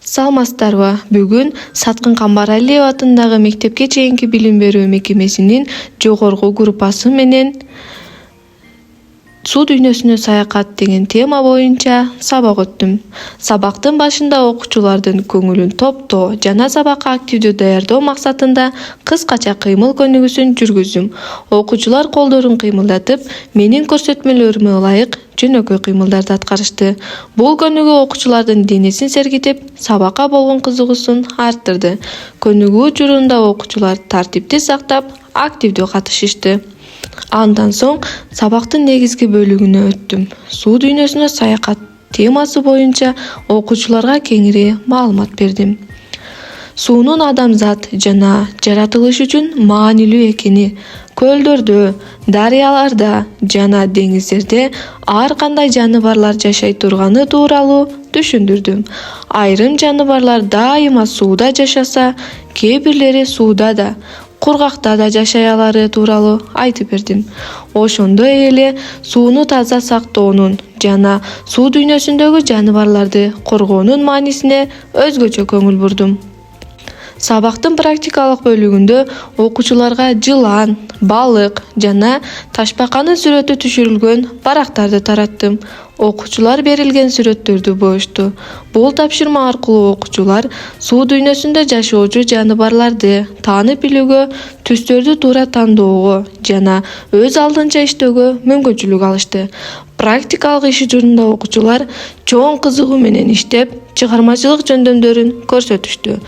Саламатсыздарбы? Бүгүн Саткын Камбаралиев атындагы мектепке чейинки билим берүү мекемесинин жогорку группасы менен суу дүйнөсүнө саякат деген тема боюнча сабак өттүм. Сабактын башында окуучулардын көңүлүн топтоо жана сабакка активдүү даярдоо максатында кыскача кыймыл көнүгүүсүн жүргүздүм. Окуучулар колдорун кыймылдатып, менин көрсөтмөлөрүмө ылайык жөнөкөй кыймылдарды аткарышты. Бул көнүгүү окуучулардын денесин сергитип, сабакка болгон кызыгуусун арттырды. Көнүгүү учурунда окуучулар тартипти сактап, активдүү катышышты. Андан соң сабактын негизги бөлүгүнө өттүм. Суу дүйнөсүнө саякат темасы боюнча окуучуларга кеңири маалымат бердим. Суунун адамзат жана жаратылыш үчүн маанилүү экени, көлдөрдө, дарыяларда жана деңиздерде ар кандай жаныбарлар жашай турганы тууралуу түшүндүрдүм. Айрым жаныбарлар дайыма сууда жашаса, кээ бирлери сууда да, кургакта да жашай алары тууралуу айтып бердим. Ошондой эле сууну таза сактоонун жана суу дүйнөсүндөгү жаныбарларды коргоонун маанисине өзгөчө көңүл бурдум. Сабактын практикалык бөлүгүндө окуучуларга жылан, балык жана ташбаканын сүрөтү түшүрүлгөн барактарды тараттым. Окуучулар берилген сүрөттөрдү боюшту. Бул тапшырма аркылуу окуучулар суу дүйнөсүндө жашоочу жаныбарларды таанып билүүгө, түстөрдү туура тандоого жана өз алдынча иштөөгө мүмкүнчүлүк алышты. Практикалык иш учурунда окуучулар чоң кызыгуу менен иштеп, чыгармачылык жөндөмдөрүн көрсөтүштү.